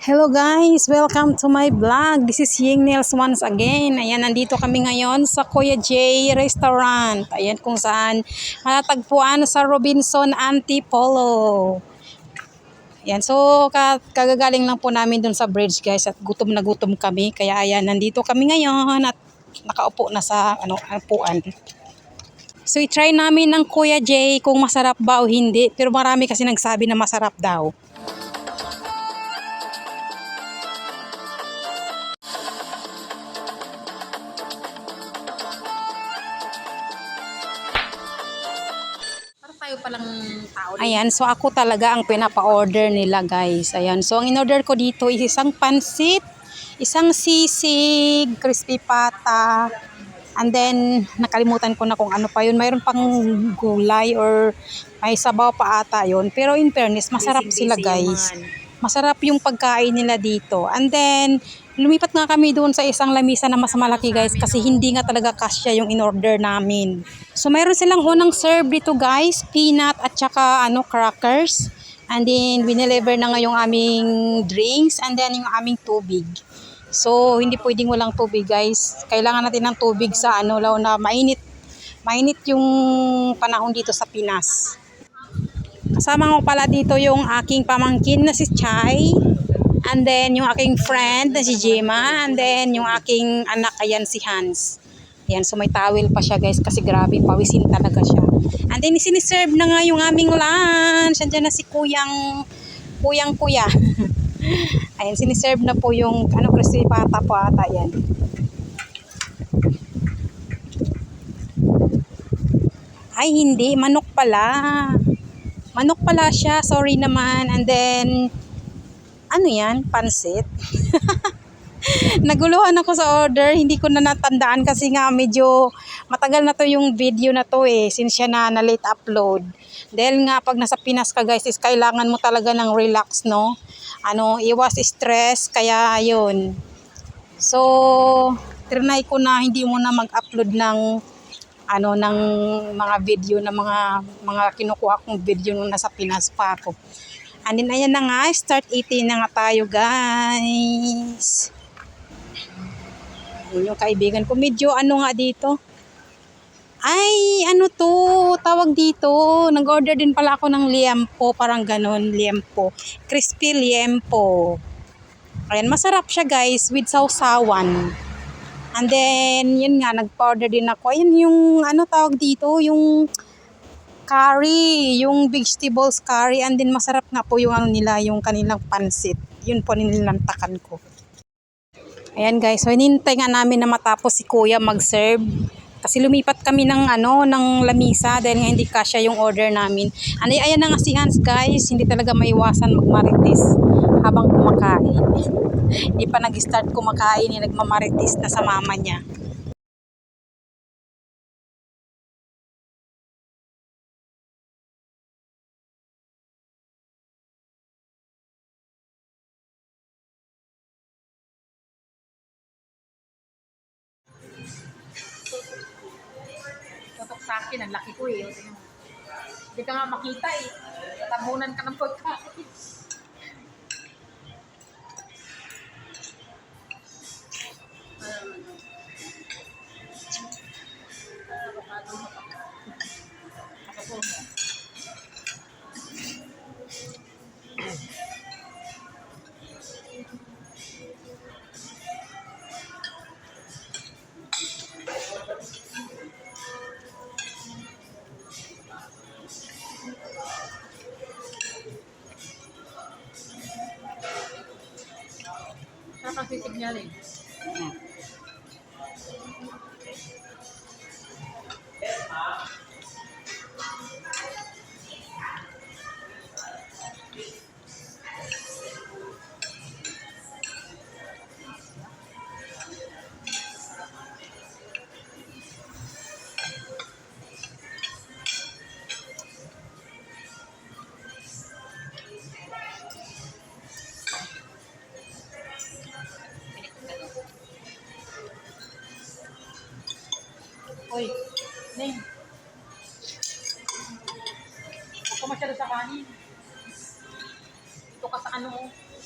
Hello guys! Welcome to my vlog. This is Ying Nails once again. Ayan, nandito kami ngayon sa Kuya J Restaurant. Ayan kung saan matatagpuan sa Robinson Antipolo. Ayan, so kagagaling lang po namin dun sa bridge guys at gutom na gutom kami. Kaya ayan, nandito kami ngayon at nakaupo na sa upuan. So i-try namin ng Kuya J kung masarap ba o hindi. Pero marami kasi nagsabi na masarap daw. Tayo palang tao. Ayan, so ako talaga ang pinapa-order nila guys. Ayan, so ang in-order ko dito is isang pansit, isang sisig, crispy pata, and then nakalimutan ko na kung ano pa yun. Mayroon pang gulay or may sabaw pa ata yun. Pero in fairness, masarap sila guys. Masarap yung pagkain nila dito. And then, lumipat nga kami doon sa isang lamisa na mas malaki guys kasi hindi nga talaga kasya yung in-order namin. So mayroon silang unang serve dito guys, peanut at saka crackers. And then bineliver na nga yung aming drinks and then yung aming tubig. So hindi pwedeng walang tubig guys. Kailangan natin ng tubig sa lalo na mainit. Mainit yung panahon dito sa Pinas. Kasama ko pala dito yung aking pamangkin na si Chai. And then yung aking friend na si Gemma. And then yung aking anak ayan si Hans. Ayan, so may towel pa siya guys kasi grabe pawisin talaga siya. And then siniserve na nga yung aming lunch. Andiyan na si kuya. Ayan, siniserve na po yung crispy pata po ata yan. Ay hindi, manok pala. Manok pala siya, sorry naman. And then, yan? Pansit. Naguluhan ako sa order, hindi ko na natandaan kasi nga medyo matagal na to yung video na to since siya na late upload. Dahil nga pag nasa Pinas ka guys is kailangan mo talaga ng relax, no? Iwas stress, kaya yun. So, trinay ko na hindi mo na mag-upload ng ng mga video na mga kinukuha kong video nung nasa Pinas pa ako. And then ayan na nga, start eating na nga tayo guys. Yun yung kaibigan ko, medyo nga dito. Ay, tawag dito. Nag-order din pala ako ng liempo, parang ganon, liempo. Crispy liempo. Ayan, masarap siya guys, with sausawan. And then, yun nga, nag-order din ako. Ayan yung, tawag dito, yung curry, yung vegetables curry. And then, masarap nga po yung nila, yung kanilang pansit. Yun po nilantakan ko. Ayan guys, so hinintay nga namin na matapos si kuya mag-serve. Kasi lumipat kami ng lamisa dahil nga hindi kasya yung order namin. Ayan na nga si Hans guys, hindi talaga maiwasan magmarites habang kumakain. Hindi pa nag-start kumakain, nagmamarites na sa mama niya. Tutok sa akin, ang laki ko Hindi ka nga makita Tabunan ka ng pagkain. Sarap ang sisig niya Hoy, Ning. Huwag ka masyado sa kanin. Ito ka sa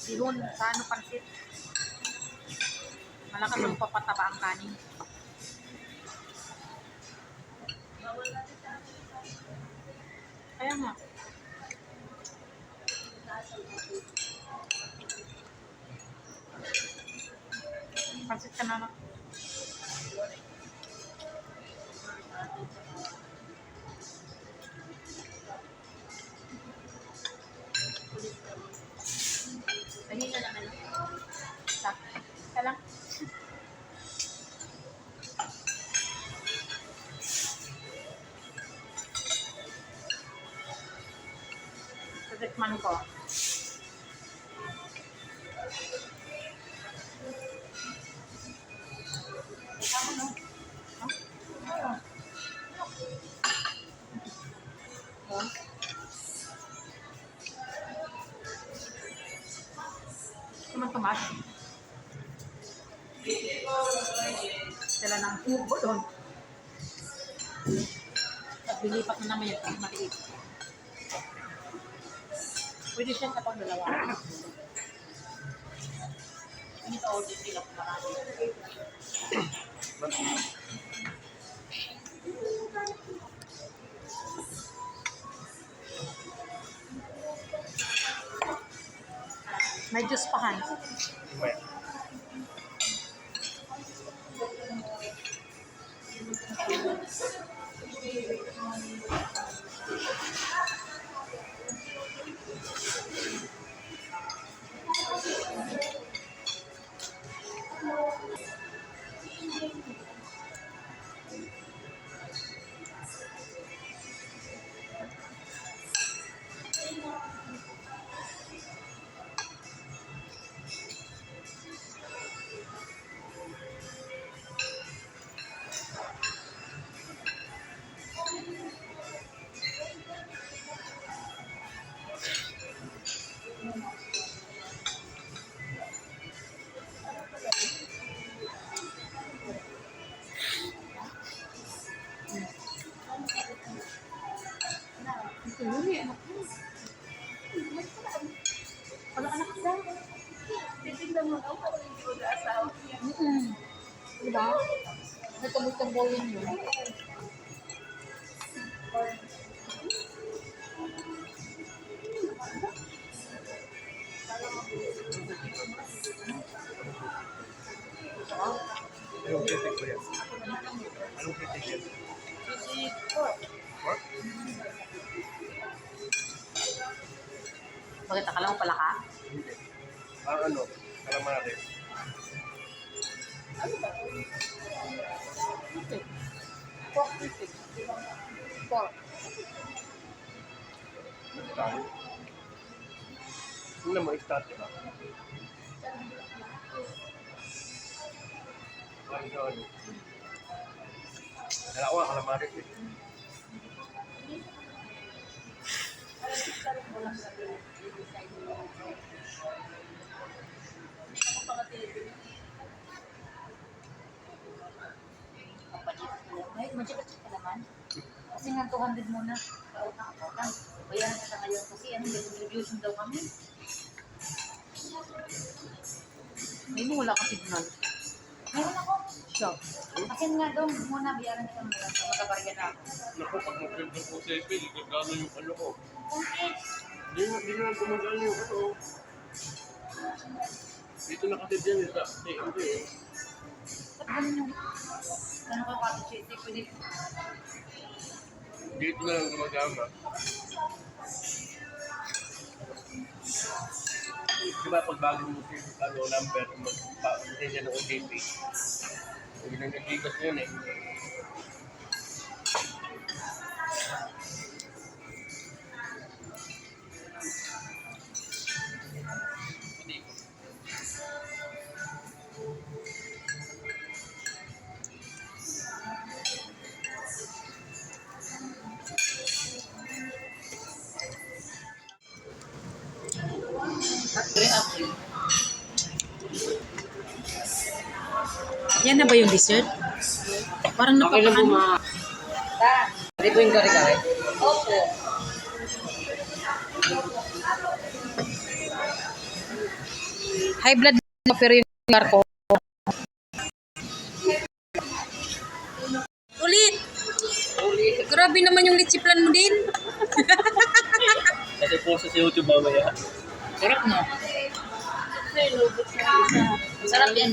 Bihon sa ano pansit. Malakas ang papataba ang kanin. Kaya nga. Pansit ka na. Kanina naman. Ka lang. Tikman ko. Tumas. Sila ng tubo doon. At dilipat na naman yung maliit. Pwede siya kapag dalawa. Ito order sila kung marami. May juice pa, Han. Diba? Nagkabot-kabol yun yun. Anong kritik ko yan? Anong kritik yan? Pork? Bakit akala mo pala ka? Hindi. Ang ano? Calamari. Ano ba? Pork critic. Pork. Tayo. Tingnan mo, i-start, diba? Ano sa ano? Kala ko nga, calamari eh. Ay, machikat ka naman. Kasi nga 200 muna. Kautang. Bayaran ka sa ngayon kasi ano, may contribution daw kami. May mo wala ka signal. Meron ako. Siya. Kasi nga daw muna bayaran ka muna. Magkabarya na ako. Naku, pag mag-print ko sa ipin, gagano yung ano ko. Okay. Hindi na gumagano yung ano. Dito nakatid yan sa TMD eh. Ba't ganun yung... Ano ka kasi siya? Pwede... Dito na lang gumagama. Diba pag bago mo yung ano, number, mag-pa-intend yan ng OTP. Hindi nang nagigas yun eh. Yan na ba yung dessert? Parang Okay lang po napaka... mga... Pwede po yung kare-kare? Opo. High blood mo, pero yung sugar ko. Ulit! Grabe naman yung litsiplan mo din. Kasi po sa YouTube mamaya. Sarap no? Masarap yan.